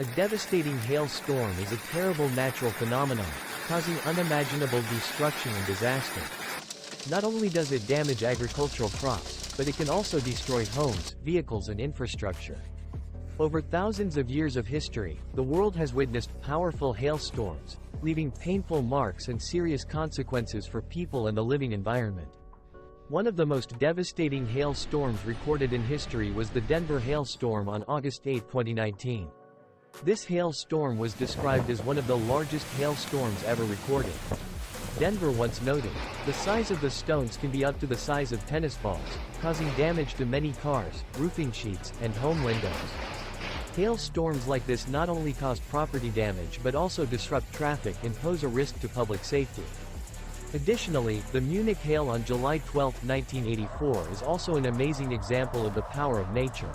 A devastating hailstorm is a terrible natural phenomenon, causing unimaginable destruction and disaster. Not only does it damage agricultural crops, but it can also destroy homes, vehicles and infrastructure. Over thousands of years of history, the world has witnessed powerful hailstorms, leaving painful marks and serious consequences for people and the living environment. One of the most devastating hailstorms recorded in history was the Denver hailstorm on August 8, 2019. This hailstorm was described as one of the largest hailstorms ever recorded. Denver once noted, "The size of the stones can be up to the size of tennis balls, causing damage to many cars, roofing sheets, and home windows." Hailstorms like this not only cause property damage but also disrupt traffic and pose a risk to public safety. Additionally, the Munich hail on July 12, 1984 is also an amazing example of the power of nature.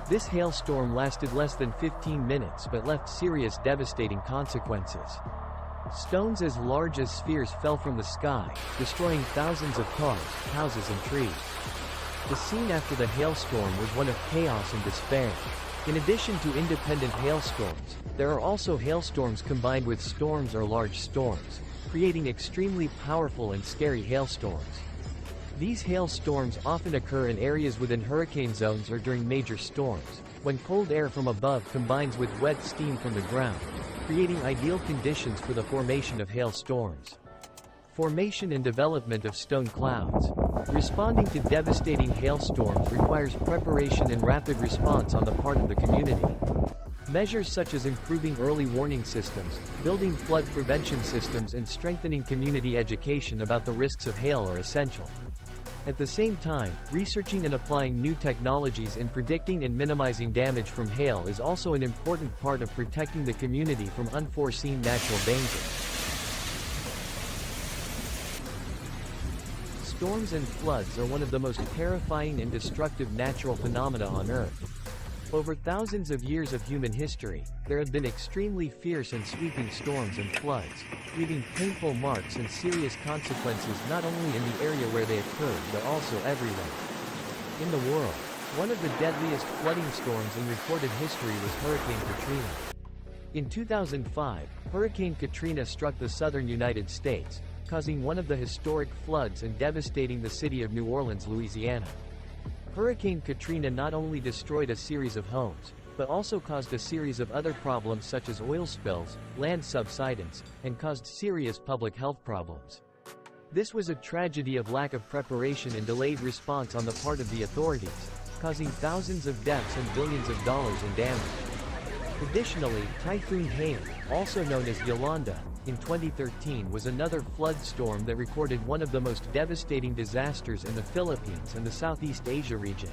This hailstorm lasted less than 15 minutes but left serious devastating consequences. Stones as large as spheres fell from the sky, destroying thousands of cars, houses and trees. The scene after the hailstorm was one of chaos and despair. In addition to independent hailstorms, there are also hailstorms combined with storms or large storms, creating extremely powerful and scary hailstorms. These hailstorms often occur in areas within hurricane zones or during major storms, when cold air from above combines with wet steam from the ground, creating ideal conditions for the formation of hailstorms. Formation and development of stone clouds. Responding to devastating hailstorms requires preparation and rapid response on the part of the community. Measures such as improving early warning systems, building flood prevention systems and strengthening community education about the risks of hail are essential. At the same time, researching and applying new technologies in predicting and minimizing damage from hail is also an important part of protecting the community from unforeseen natural dangers. Storms and floods are one of the most terrifying and destructive natural phenomena on Earth. Over thousands of years of human history, there have been extremely fierce and sweeping storms and floods, leaving painful marks and serious consequences not only in the area where they occurred but also everywhere in the world. One of the deadliest flooding storms in recorded history was Hurricane Katrina. In 2005, Hurricane Katrina struck the southern United States, causing one of the historic floods and devastating the city of New Orleans, Louisiana. Hurricane Katrina not only destroyed a series of homes, but also caused a series of other problems such as oil spills, land subsidence, and caused serious public health problems. This was a tragedy of lack of preparation and delayed response on the part of the authorities, causing thousands of deaths and billions of dollars in damage. Additionally, Typhoon Haiyan, also known as Yolanda, in 2013 was another flood storm that recorded one of the most devastating disasters in the Philippines and the Southeast Asia region.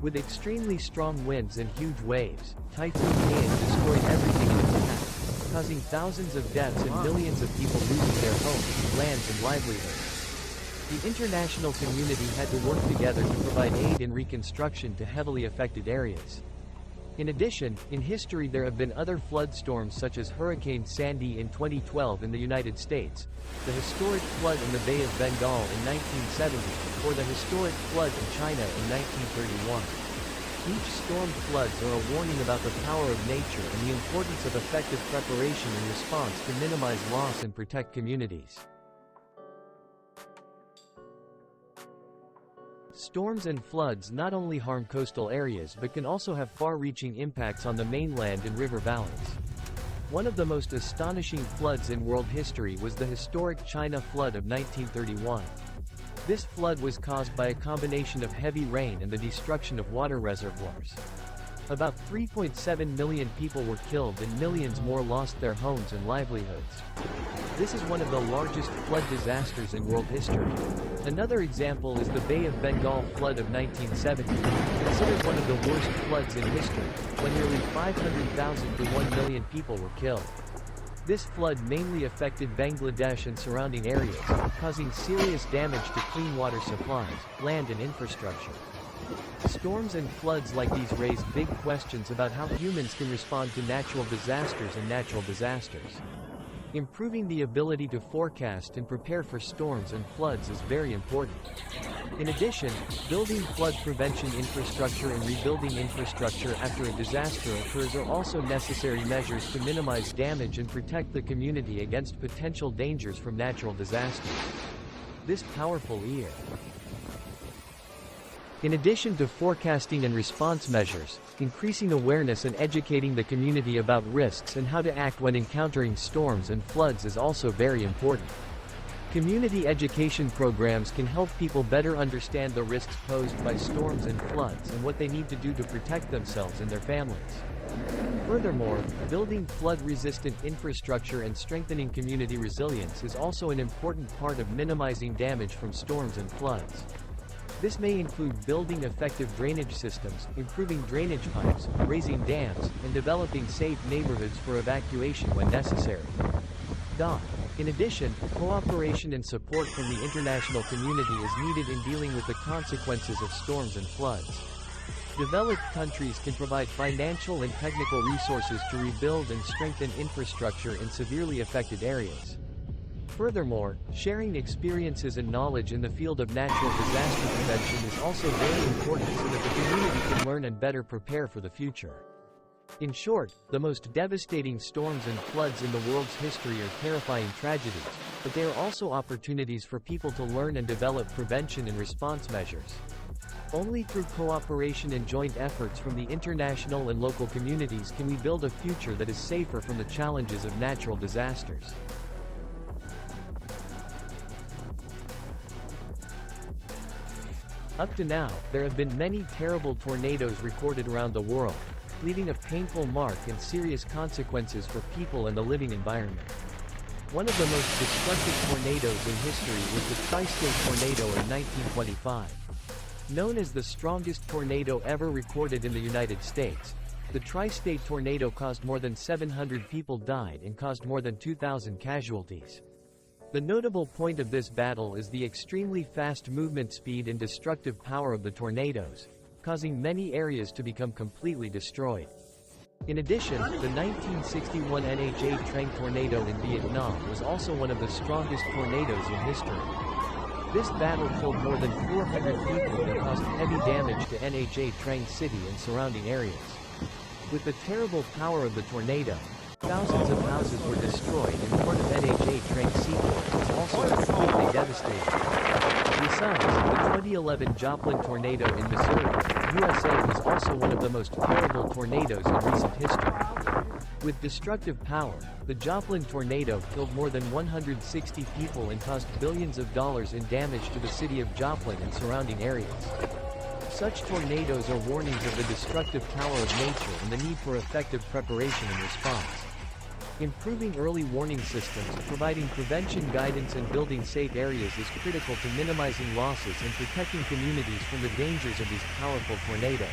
With extremely strong winds and huge waves, Typhoon Haiyan destroyed everything in its path, causing thousands of deaths and millions of people losing their homes, lands and livelihoods. The international community had to work together to provide aid and reconstruction to heavily affected areas. In addition, in history there have been other flood storms such as Hurricane Sandy in 2012 in the United States, the historic flood in the Bay of Bengal in 1970, or the historic flood in China in 1931. Each storm floods are a warning about the power of nature and the importance of effective preparation and response to minimize loss and protect communities. Storms and floods not only harm coastal areas but can also have far-reaching impacts on the mainland and river valleys. One of the most astonishing floods in world history was the historic China flood of 1931. This flood was caused by a combination of heavy rain and the destruction of water reservoirs. About 3.7 million people were killed and millions more lost their homes and livelihoods. This is one of the largest flood disasters in world history. Another example is the Bay of Bengal flood of 1970, considered one of the worst floods in history, when nearly 500,000 to 1 million people were killed. This flood mainly affected Bangladesh and surrounding areas, causing serious damage to clean water supplies, land and infrastructure. Storms and floods like these raise big questions about how humans can respond to natural disasters and natural disasters. Improving the ability to forecast and prepare for storms and floods is very important. In addition, building flood prevention infrastructure and rebuilding infrastructure after a disaster occurs are also necessary measures to minimize damage and protect the community against potential dangers from natural disasters. This powerful year. In addition to forecasting and response measures, increasing awareness and educating the community about risks and how to act when encountering storms and floods is also very important. Community education programs can help people better understand the risks posed by storms and floods and what they need to do to protect themselves and their families. Furthermore, building flood-resistant infrastructure and strengthening community resilience is also an important part of minimizing damage from storms and floods. This may include building effective drainage systems, improving drainage pipes, raising dams, and developing safe neighborhoods for evacuation when necessary. In addition, cooperation and support from the international community is needed in dealing with the consequences of storms and floods. Developed countries can provide financial and technical resources to rebuild and strengthen infrastructure in severely affected areas. Furthermore, sharing experiences and knowledge in the field of natural disaster prevention is also very important so that the community can learn and better prepare for the future. In short, the most devastating storms and floods in the world's history are terrifying tragedies, but they are also opportunities for people to learn and develop prevention and response measures. Only through cooperation and joint efforts from the international and local communities can we build a future that is safer from the challenges of natural disasters. Up to now, there have been many terrible tornadoes recorded around the world, leaving a painful mark and serious consequences for people and the living environment. One of the most destructive tornadoes in history was the Tri-State tornado in 1925. Known as the strongest tornado ever recorded in the United States, the Tri-State tornado caused more than 700 people died and caused more than 2,000 casualties. The notable point of this battle is the extremely fast movement speed and destructive power of the tornadoes, causing many areas to become completely destroyed. In addition, the 1961 Nha Trang tornado in Vietnam was also one of the strongest tornadoes in history. This battle killed more than 400 people and caused heavy damage to Nha Trang City and surrounding areas. With the terrible power of the tornado, thousands of houses were destroyed and part of Nha Trang seaport was also completely devastated. Besides, the 2011 Joplin tornado in Missouri, USA was also one of the most terrible tornadoes in recent history. With destructive power, the Joplin tornado killed more than 160 people and caused billions of dollars in damage to the city of Joplin and surrounding areas. Such tornadoes are warnings of the destructive power of nature and the need for effective preparation and response. Improving early warning systems, providing prevention guidance and building safe areas is critical to minimizing losses and protecting communities from the dangers of these powerful tornadoes.